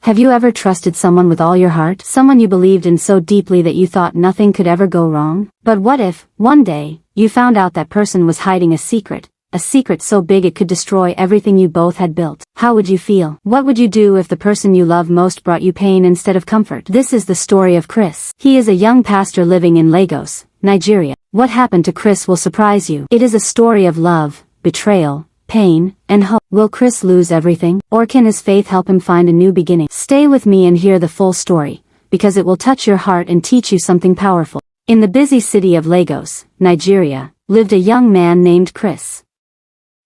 Have you ever trusted someone with all your heart? Someone you believed in so deeply that you thought nothing could ever go wrong? But what if, one day, you found out that person was hiding a secret so big it could destroy everything you both had built? How would you feel? What would you do if the person you love most brought you pain instead of comfort? This is the story of Chris. He is a young pastor living in Lagos, Nigeria. What happened to Chris will surprise you. It is a story of love, betrayal, pain, and hope. Will Chris lose everything, or can his faith help him find a new beginning? Stay with me and hear the full story, because it will touch your heart and teach you something powerful. In the busy city of Lagos, Nigeria, lived a young man named Chris.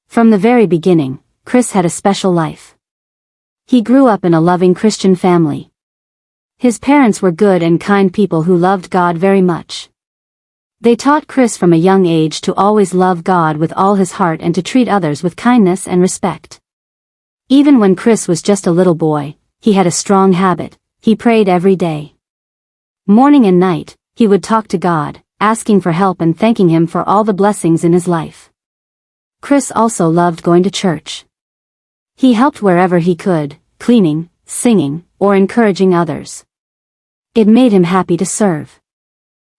From the very beginning, Chris had a special life. He grew up in a loving Christian family. His parents were good and kind people who loved God very much. They taught Chris from a young age to always love God with all his heart and to treat others with kindness and respect. Even when Chris was just a little boy, he had a strong habit. He prayed every day. Morning and night, he would talk to God, asking for help and thanking Him for all the blessings in his life. Chris also loved going to church. He helped wherever he could, cleaning, singing, or encouraging others. It made him happy to serve.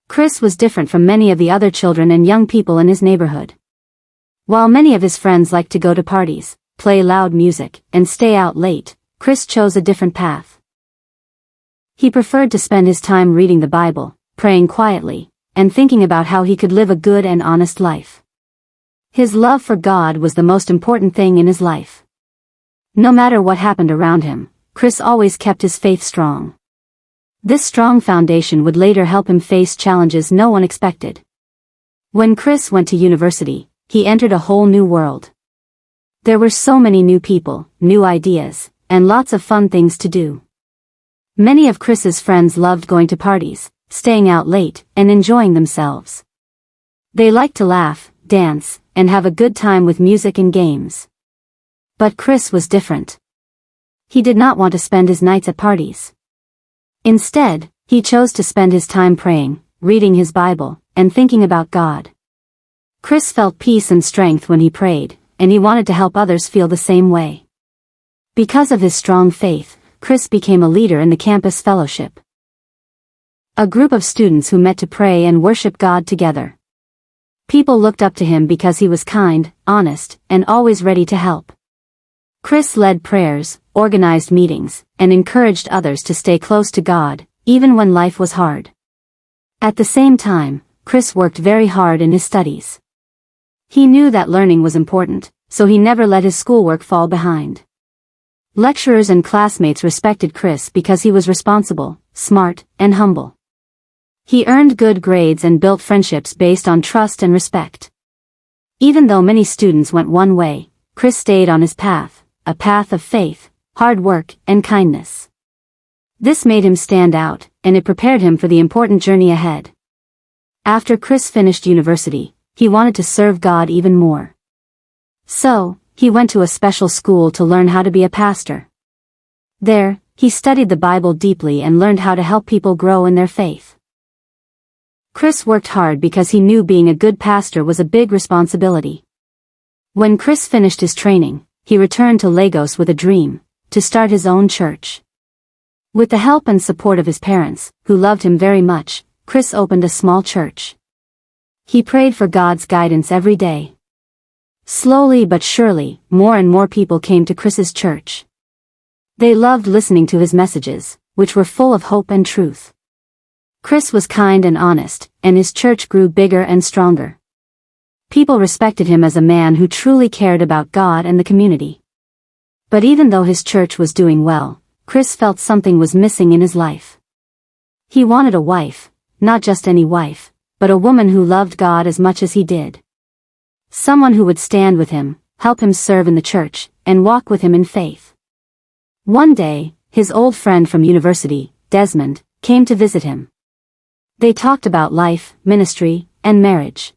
Chris was different from many of the other children and young people in his neighborhood. While many of his friends liked to go to parties, play loud music, and stay out late, Chris chose a different path. He preferred to spend his time reading the Bible, praying quietly, and thinking about how he could live a good and honest life. His love for God was the most important thing in his life. No matter what happened around him, Chris always kept his faith strong. This strong foundation would later help him face challenges no one expected. When Chris went to university, he entered a whole new world. There were so many new people, new ideas, and lots of fun things to do. Many of Chris's friends loved going to parties, staying out late, and enjoying themselves. They liked to laugh, dance, and have a good time with music and games. But Chris was different. He did not want to spend his nights at parties. Instead, he chose to spend his time praying, reading his Bible, and thinking about God. Chris felt peace and strength when he prayed, and he wanted to help others feel the same way. Because of his strong faith, Chris became a leader in the campus fellowship, a group of students who met to pray and worship God together. People looked up to him because he was kind, honest, and always ready to help. Chris led prayers, organized meetings, and encouraged others to stay close to God, even when life was hard. At the same time, Chris worked very hard in his studies. He knew that learning was important, so he never let his schoolwork fall behind. Lecturers and classmates respected Chris because he was responsible, smart, and humble. He earned good grades and built friendships based on trust and respect. Even though many students went one way, Chris stayed on his path, a path of faith, hard work, and kindness. This made him stand out, and it prepared him for the important journey ahead. After Chris finished university, he wanted to serve God even more. So, he went to a special school to learn how to be a pastor. There, he studied the Bible deeply and learned how to help people grow in their faith. Chris worked hard because he knew being a good pastor was a big responsibility. When Chris finished his training, he returned to Lagos with a dream, to start his own church. With the help and support of his parents, who loved him very much, Chris opened a small church. He prayed for God's guidance every day. Slowly but surely, more and more people came to Chris's church. They loved listening to his messages, which were full of hope and truth. Chris was kind and honest, and his church grew bigger and stronger. People respected him as a man who truly cared about God and the community. But even though his church was doing well, Chris felt something was missing in his life. He wanted a wife, not just any wife, but a woman who loved God as much as he did. Someone who would stand with him, help him serve in the church, and walk with him in faith. One day, his old friend from university, Desmond, came to visit him. They talked about life, ministry, and marriage.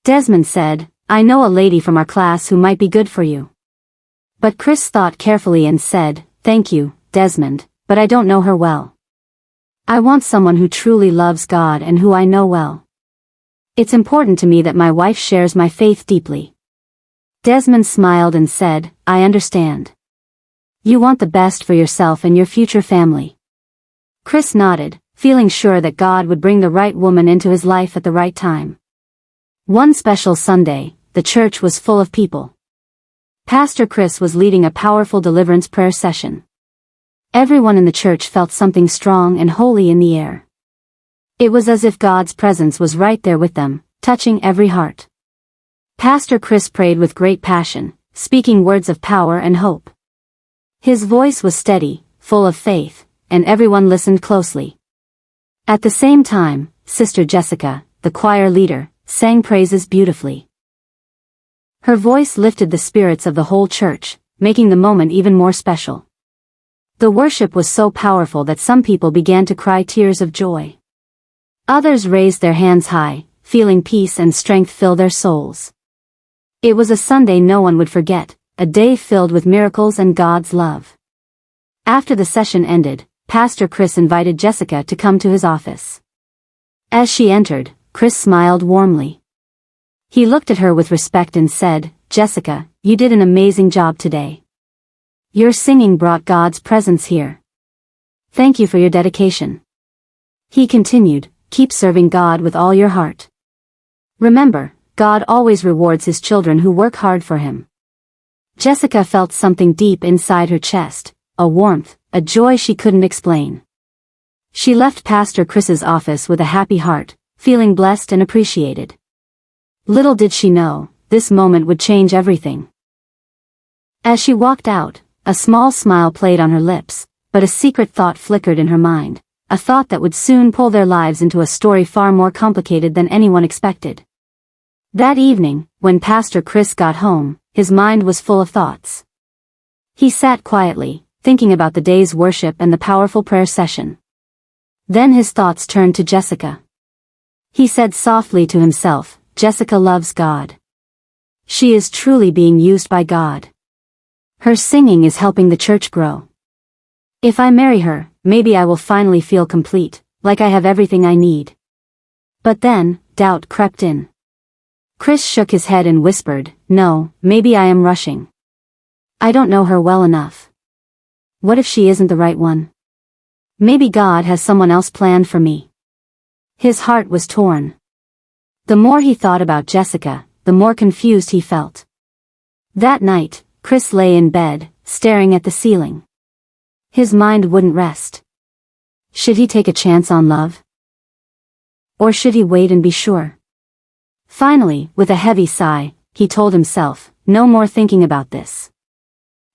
Desmond said, "I know a lady from our class who might be good for you." But Chris thought carefully and said, "Thank you, Desmond, but I don't know her well. I want someone who truly loves God and who I know well. It's important to me that my wife shares my faith deeply." Desmond smiled and said, "I understand. You want the best for yourself and your future family. Chris nodded, feeling sure that God would bring the right woman into his life at the right time. One special Sunday, the church was full of people. Pastor Chris was leading a powerful deliverance prayer session. Everyone in the church felt something strong and holy in the air. It was as if God's presence was right there with them, touching every heart. Pastor Chris prayed with great passion, speaking words of power and hope. His voice was steady, full of faith, and everyone listened closely. At the same time, Sister Jessica, the choir leader, sang praises beautifully. Her voice lifted the spirits of the whole church, making the moment even more special. The worship was so powerful that some people began to cry tears of joy. Others raised their hands high, feeling peace and strength fill their souls. It was a Sunday no one would forget, a day filled with miracles and God's love. After the session ended, Pastor Chris invited Jessica to come to his office. As she entered, Chris smiled warmly. He looked at her with respect and said, "Jessica, you did an amazing job today. Your singing brought God's presence here. Thank you for your dedication." He continued, "Keep serving God with all your heart. Remember, God always rewards his children who work hard for him." Jessica felt something deep inside her chest, a warmth, a joy she couldn't explain. She left Pastor Chris's office with a happy heart, feeling blessed and appreciated. Little did she know, this moment would change everything. As she walked out, a small smile played on her lips, but a secret thought flickered in her mind, a thought that would soon pull their lives into a story far more complicated than anyone expected. That evening, when Pastor Chris got home, his mind was full of thoughts. He sat quietly, thinking about the day's worship and the powerful prayer session. Then his thoughts turned to Jessica. He said softly to himself, "Jessica loves God. She is truly being used by God. Her singing is helping the church grow. If I marry her, maybe I will finally feel complete, like I have everything I need." But then, doubt crept in. Chris shook his head and whispered, "No, maybe I am rushing. I don't know her well enough. What if she isn't the right one? Maybe God has someone else planned for me." His heart was torn. The more he thought about Jessica, the more confused he felt. That night, Chris lay in bed, staring at the ceiling. His mind wouldn't rest. Should he take a chance on love? Or should he wait and be sure? Finally, with a heavy sigh, he told himself, "No more thinking about this.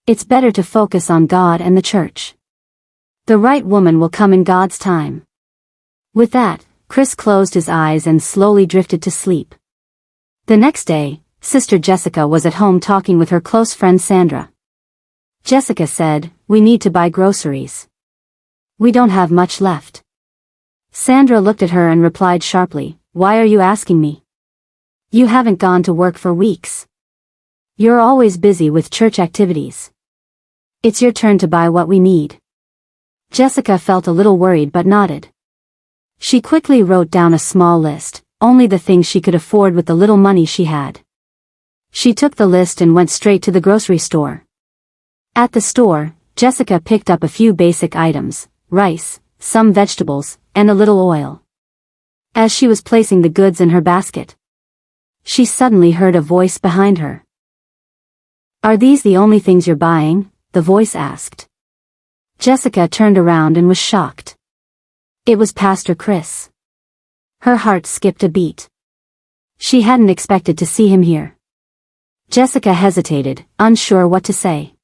It's better to focus on God and the church. The right woman will come in God's time." With that, Chris closed his eyes and slowly drifted to sleep. The next day, Sister Jessica was at home talking with her close friend Sandra. Jessica said, "We need to buy groceries. We don't have much left." Sandra looked at her and replied sharply, "Why are you asking me? You haven't gone to work for weeks. You're always busy with church activities. It's your turn to buy what we need." Jessica felt a little worried but nodded. She quickly wrote down a small list, only the things she could afford with the little money she had. She took the list and went straight to the grocery store. At the store, Jessica picked up a few basic items, rice, some vegetables, and a little oil. As she was placing the goods in her basket, she suddenly heard a voice behind her. "Are these the only things you're buying?" the voice asked. Jessica turned around and was shocked. It was Pastor Chris. Her heart skipped a beat. She hadn't expected to see him here. Jessica hesitated, unsure what to say.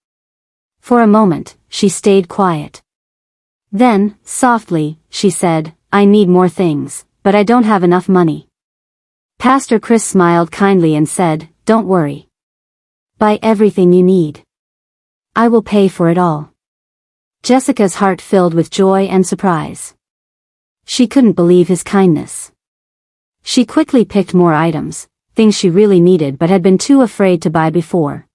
For a moment, she stayed quiet. Then, softly, she said, "I need more things, but I don't have enough money." Pastor Chris smiled kindly and said, "Don't worry. Buy everything you need. I will pay for it all." Jessica's heart filled with joy and surprise. She couldn't believe his kindness. She quickly picked more items, things she really needed but had been too afraid to buy before.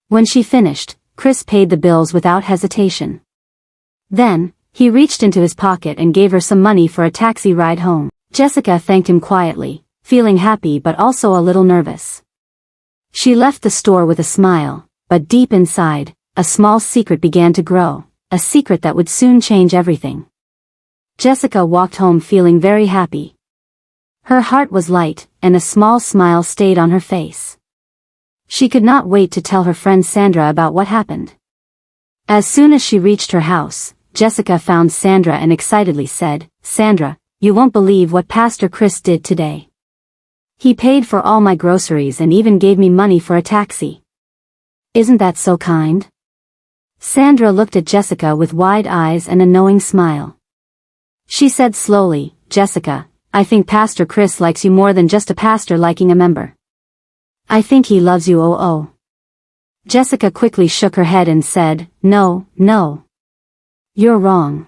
When she finished, Chris paid the bills without hesitation. Then, he reached into his pocket and gave her some money for a taxi ride home. Jessica thanked him quietly, feeling happy but also a little nervous. She left the store with a smile, but deep inside, a small secret began to grow, a secret that would soon change everything. Jessica walked home feeling very happy. Her heart was light, and a small smile stayed on her face. She could not wait to tell her friend Sandra about what happened. As soon as she reached her house, Jessica found Sandra and excitedly said, "Sandra, you won't believe what Pastor Chris did today. He paid for all my groceries and even gave me money for a taxi. Isn't that so kind?" Sandra looked at Jessica with wide eyes and a knowing smile. She said slowly, "Jessica, I think Pastor Chris likes you more than just a pastor liking a member. I think he loves you, oh." Jessica quickly shook her head and said, No. You're wrong.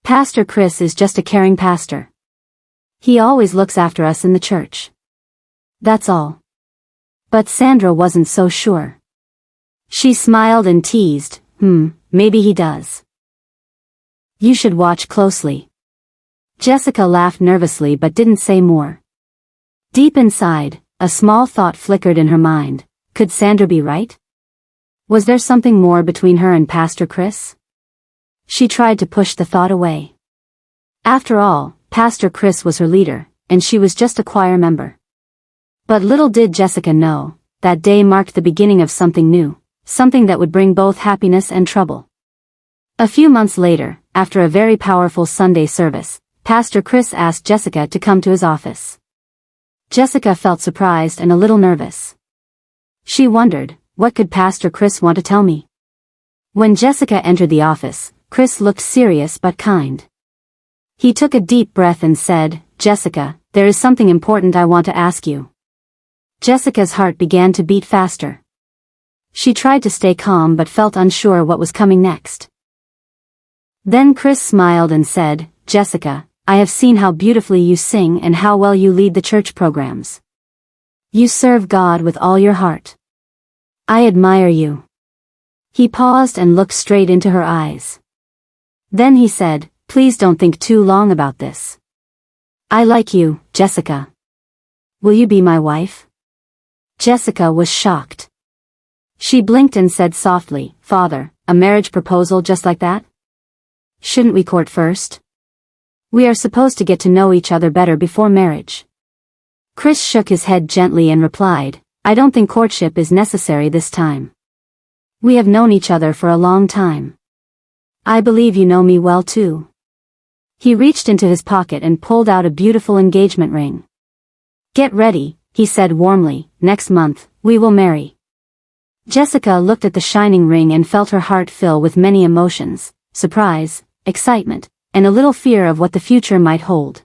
Pastor Chris is just a caring pastor. He always looks after us in the church. That's all." But Sandra wasn't so sure. She smiled and teased, Maybe he does. You should watch closely." Jessica laughed nervously but didn't say more. Deep inside, a small thought flickered in her mind. Could Sandra be right? Was there something more between her and Pastor Chris? She tried to push the thought away. After all, Pastor Chris was her leader, and she was just a choir member. But little did Jessica know, that day marked the beginning of something new, something that would bring both happiness and trouble. A few months later, after a very powerful Sunday service, Pastor Chris asked Jessica to come to his office. Jessica felt surprised and a little nervous. She wondered, what could Pastor Chris want to tell me? When Jessica entered the office, Chris looked serious but kind. He took a deep breath and said, "Jessica, there is something important I want to ask you." Jessica's heart began to beat faster. She tried to stay calm but felt unsure what was coming next. Then Chris smiled and said, "Jessica, I have seen how beautifully you sing and how well you lead the church programs. You serve God with all your heart. I admire you." He paused and looked straight into her eyes. Then he said, "Please don't think too long about this. I like you, Jessica. Will you be my wife?" Jessica was shocked. She blinked and said softly, "Father, a marriage proposal just like that? Shouldn't we court first? We are supposed to get to know each other better before marriage." Chris shook his head gently and replied, "I don't think courtship is necessary this time. We have known each other for a long time. I believe you know me well too." He reached into his pocket and pulled out a beautiful engagement ring. "Get ready," he said warmly, "next month, we will marry." Jessica looked at the shining ring and felt her heart fill with many emotions, surprise, excitement, and a little fear of what the future might hold.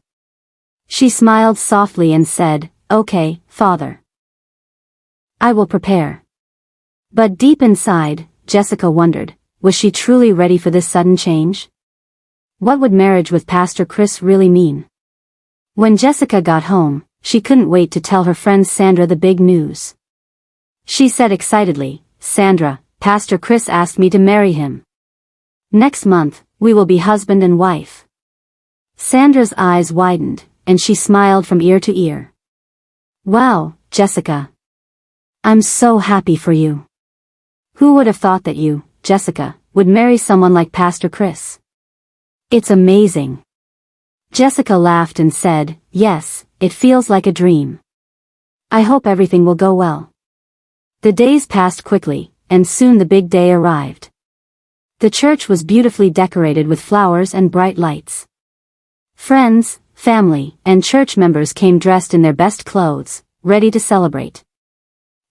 She smiled softly and said, "Okay, Father. I will prepare." But deep inside, Jessica wondered, was she truly ready for this sudden change? What would marriage with Pastor Chris really mean? When Jessica got home, she couldn't wait to tell her friend Sandra the big news. She said excitedly, "Sandra, Pastor Chris asked me to marry him. Next month, we will be husband and wife." Sandra's eyes widened, and she smiled from ear to ear. "Wow, Jessica. I'm so happy for you. Who would have thought that you, Jessica, would marry someone like Pastor Chris? It's amazing." Jessica laughed and said, "Yes, it feels like a dream. I hope everything will go well." The days passed quickly, and soon the big day arrived. The church was beautifully decorated with flowers and bright lights. Friends, family, and church members came dressed in their best clothes, ready to celebrate.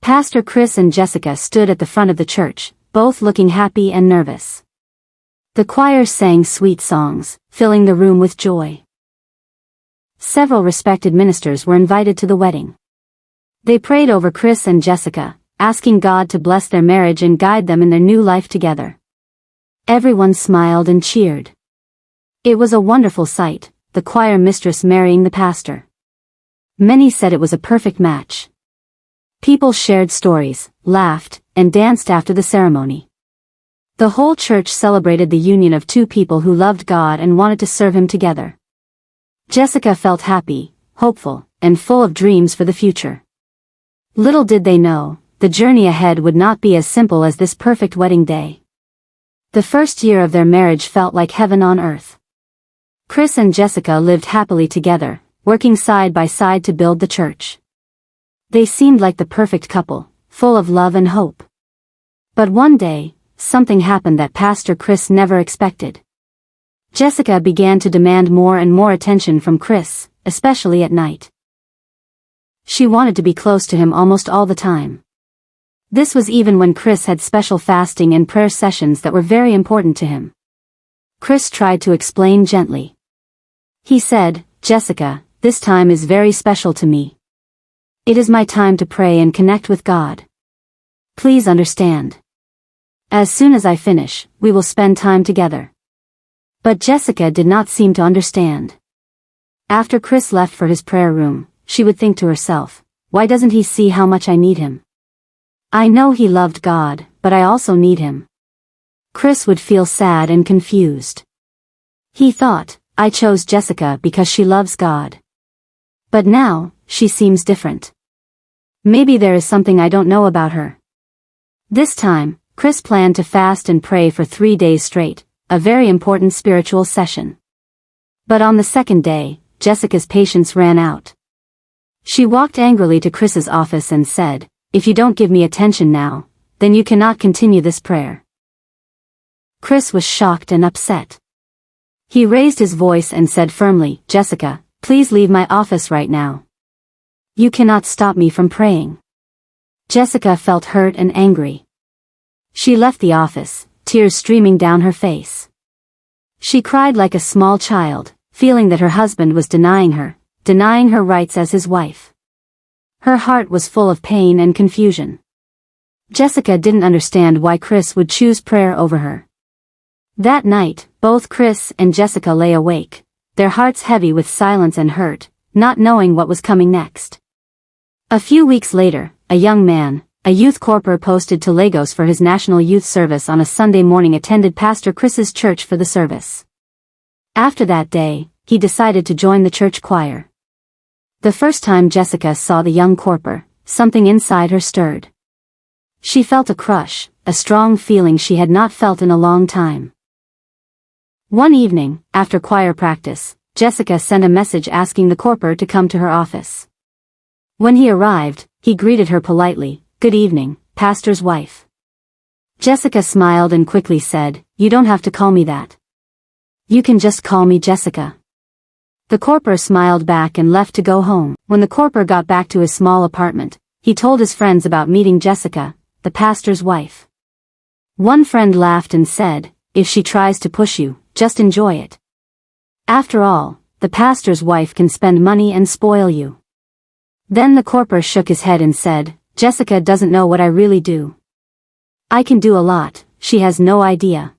Pastor Chris and Jessica stood at the front of the church, both looking happy and nervous. The choir sang sweet songs, filling the room with joy. Several respected ministers were invited to the wedding. They prayed over Chris and Jessica, asking God to bless their marriage and guide them in their new life together. Everyone smiled and cheered. It was a wonderful sight, the choir mistress marrying the pastor. Many said it was a perfect match. People shared stories, laughed, and danced after the ceremony. The whole church celebrated the union of two people who loved God and wanted to serve Him together. Jessica felt happy, hopeful, and full of dreams for the future. Little did they know, the journey ahead would not be as simple as this perfect wedding day. The first year of their marriage felt like heaven on earth. Chris and Jessica lived happily together, working side by side to build the church. They seemed like the perfect couple, full of love and hope. But one day, something happened that Pastor Chris never expected. Jessica began to demand more and more attention from Chris, especially at night. She wanted to be close to him almost all the time. This was even when Chris had special fasting and prayer sessions that were very important to him. Chris tried to explain gently. He said, "Jessica, this time is very special to me. It is my time to pray and connect with God. Please understand. As soon as I finish, we will spend time together." But Jessica did not seem to understand. After Chris left for his prayer room, she would think to herself, "Why doesn't he see how much I need him? I know he loved God, but I also need him." Chris would feel sad and confused. He thought, "I chose Jessica because she loves God. But now, she seems different. Maybe there is something I don't know about her." This time, Chris planned to fast and pray for 3 days straight, a very important spiritual session. But on the second day, Jessica's patience ran out. She walked angrily to Chris's office and said, "If you don't give me attention now, then you cannot continue this prayer." Chris was shocked and upset. He raised his voice and said firmly, "Jessica, please leave my office right now. You cannot stop me from praying." Jessica felt hurt and angry. She left the office, tears streaming down her face. She cried like a small child, feeling that her husband was denying her rights as his wife. Her heart was full of pain and confusion. Jessica didn't understand why Chris would choose prayer over her. That night, both Chris and Jessica lay awake, their hearts heavy with silence and hurt, not knowing what was coming next. A few weeks later, a young man, a youth corper posted to Lagos for his national youth service on a Sunday morning, attended Pastor Chris's church for the service. After that day, he decided to join the church choir. The first time Jessica saw the young corper, something inside her stirred. She felt a crush, a strong feeling she had not felt in a long time. One evening, after choir practice, Jessica sent a message asking the corper to come to her office. When he arrived, he greeted her politely, "Good evening, pastor's wife." Jessica smiled and quickly said, "You don't have to call me that. You can just call me Jessica." The corper smiled back and left to go home. When the corper got back to his small apartment, he told his friends about meeting Jessica, the pastor's wife. One friend laughed and said, "If she tries to push you, just enjoy it. After all, the pastor's wife can spend money and spoil you." Then the corper shook his head and said, "Jessica doesn't know what I really do. I can do a lot, she has no idea."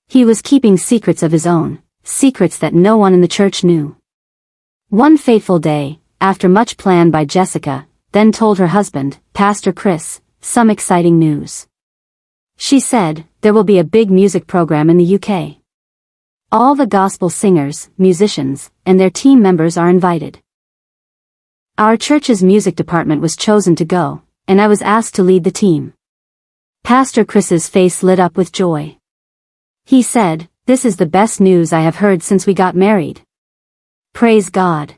He was keeping secrets of his own, secrets that no one in the church knew. One fateful day, after much plan by Jessica, then told her husband, Pastor Chris, some exciting news. She said, "There will be a big music program in the UK. All the gospel singers, musicians, and their team members are invited. Our church's music department was chosen to go, and I was asked to lead the team." Pastor Chris's face lit up with joy. He said, "This is the best news I have heard since we got married. Praise God."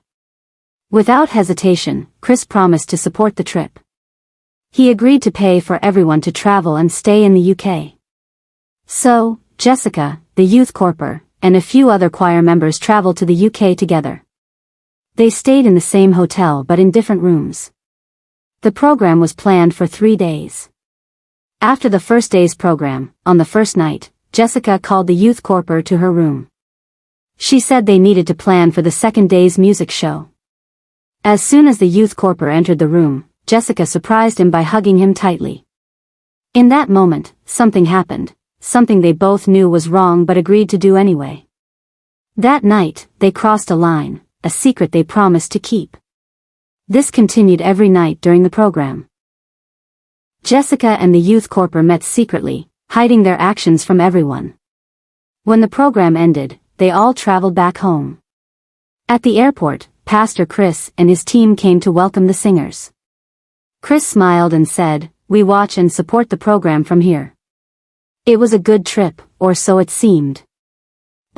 Without hesitation, Chris promised to support the trip. He agreed to pay for everyone to travel and stay in the UK. So, Jessica, the youth corper, and a few other choir members traveled to the UK together. They stayed in the same hotel but in different rooms. The program was planned for 3 days. After the first day's program, on the first night, Jessica called the youth corper to her room. She said they needed to plan for the second day's music show. As soon as the youth corper entered the room, Jessica surprised him by hugging him tightly. In that moment, something happened, something they both knew was wrong but agreed to do anyway. That night, they crossed a line, a secret they promised to keep. This continued every night during the program. Jessica and the youth corper met secretly, hiding their actions from everyone. When the program ended, they all traveled back home. At the airport, Pastor Chris and his team came to welcome the singers. Chris smiled and said, we watch and support the program from here." It was a good trip, or so it seemed.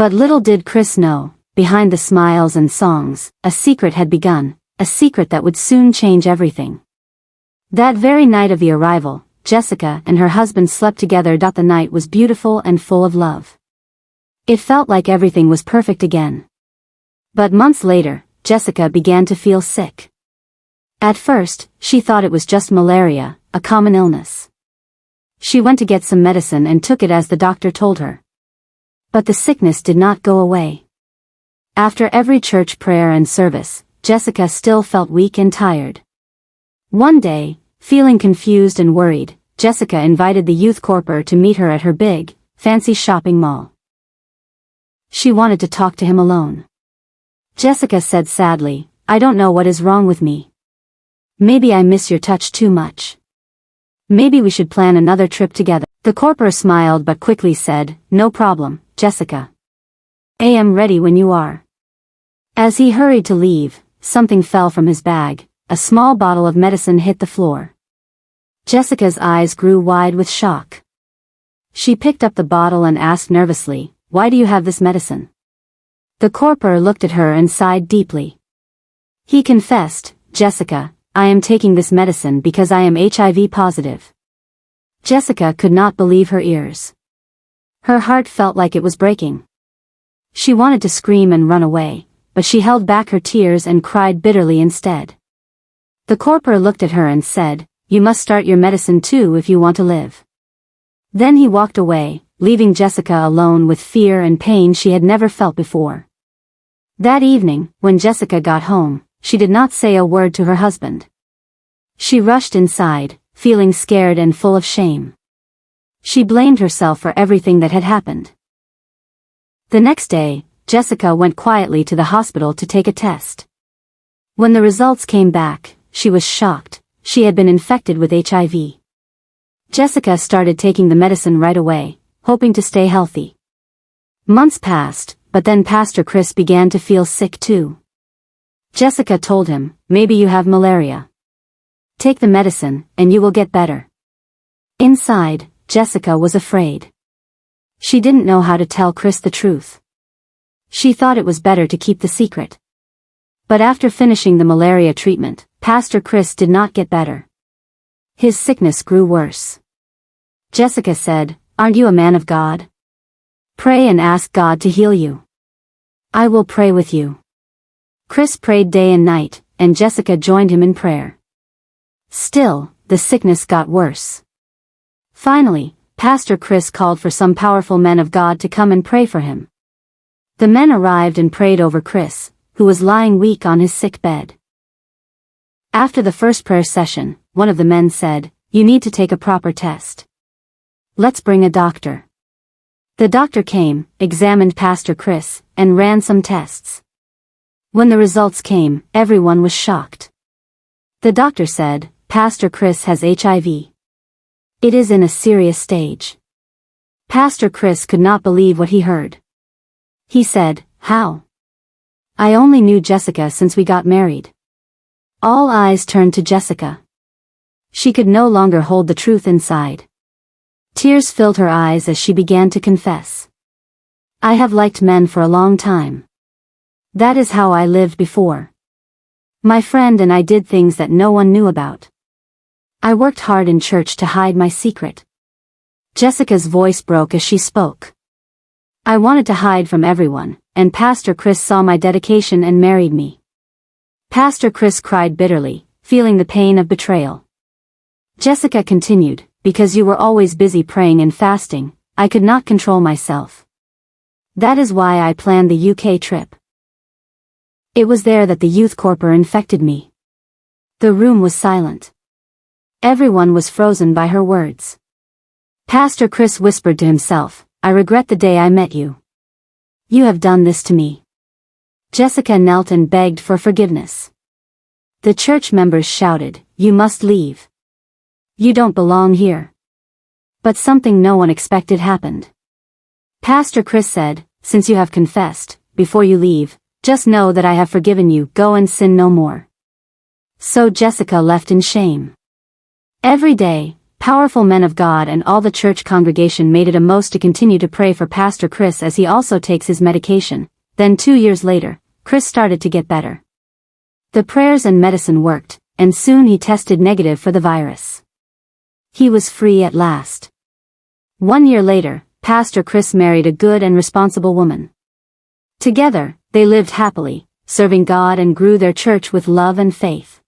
But little did Chris know, behind the smiles and songs, a secret had begun, a secret that would soon change everything. That very night of the arrival, Jessica and her husband slept together. The night was beautiful and full of love. It felt like everything was perfect again. But months later, Jessica began to feel sick. At first, she thought it was just malaria, a common illness. She went to get some medicine and took it as the doctor told her. But the sickness did not go away. After every church prayer and service, Jessica still felt weak and tired. One day, feeling confused and worried, Jessica invited the youth corper to meet her at her big, fancy shopping mall. She wanted to talk to him alone. Jessica said sadly, "I don't know what is wrong with me. Maybe I miss your touch too much. Maybe we should plan another trip together." The corporal smiled but quickly said, "No problem, Jessica. I am ready when you are." As he hurried to leave, something fell from his bag. A small bottle of medicine hit the floor. Jessica's eyes grew wide with shock. She picked up the bottle and asked nervously, "Why do you have this medicine?" The corporal looked at her and sighed deeply. He confessed, "Jessica, I am taking this medicine because I am HIV positive." Jessica could not believe her ears. Her heart felt like it was breaking. She wanted to scream and run away, but she held back her tears and cried bitterly instead. The corporal looked at her and said, "You must start your medicine too if you want to live." Then he walked away, leaving Jessica alone with fear and pain she had never felt before. That evening, when Jessica got home, she did not say a word to her husband. She rushed inside, feeling scared and full of shame. She blamed herself for everything that had happened. The next day, Jessica went quietly to the hospital to take a test. When the results came back, she was shocked. She had been infected with HIV. Jessica started taking the medicine right away, hoping to stay healthy. Months passed, but then Pastor Chris began to feel sick too. Jessica told him, "Maybe you have malaria. Take the medicine, and you will get better." Inside, Jessica was afraid. She didn't know how to tell Chris the truth. She thought it was better to keep the secret. But after finishing the malaria treatment, Pastor Chris did not get better. His sickness grew worse. Jessica said, "Aren't you a man of God? Pray and ask God to heal you." "I will pray with you." Chris prayed day and night, and Jessica joined him in prayer. Still, the sickness got worse. Finally, Pastor Chris called for some powerful men of God to come and pray for him. The men arrived and prayed over Chris, who was lying weak on his sick bed. After the first prayer session, one of the men said, "You need to take a proper test. Let's bring a doctor." The doctor came, examined Pastor Chris, and ran some tests. When the results came, everyone was shocked. The doctor said, "Pastor Chris has HIV. It is in a serious stage." Pastor Chris could not believe what he heard. He said, "How? I only knew Jessica since we got married." All eyes turned to Jessica. She could no longer hold the truth inside. Tears filled her eyes as she began to confess. "I have liked men for a long time. That is how I lived before. My friend and I did things that no one knew about. I worked hard in church to hide my secret." Jessica's voice broke as she spoke. "I wanted to hide from everyone, and Pastor Chris saw my dedication and married me." Pastor Chris cried bitterly, feeling the pain of betrayal. Jessica continued, "Because you were always busy praying and fasting, I could not control myself. That is why I planned the UK trip. It was there that the youth corper infected me." The room was silent. Everyone was frozen by her words. Pastor Chris whispered to himself, "I regret the day I met you. You have done this to me." Jessica knelt and begged for forgiveness. The church members shouted, "You must leave. You don't belong here." But something no one expected happened. Pastor Chris said, "Since you have confessed, before you leave, just know that I have forgiven you. Go and sin no more." So Jessica left in shame. Every day, Powerful men of God and all the church congregation made it a most to continue to pray for Pastor Chris as he also takes his medication. Then 2 years later, Chris started to get better. The prayers and medicine worked, and soon he tested negative for the virus. He was free at last. 1 year later, Pastor Chris married a good and responsible woman. Together, they lived happily, serving God and grew their church with love and faith.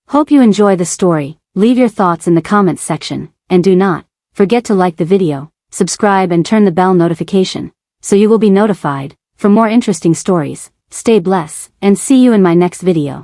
Hope you enjoy the story. Leave your thoughts in the comments section, and do not forget to like the video, subscribe and turn the bell notification, so you will be notified for more interesting stories. Stay blessed, and see you in my next video.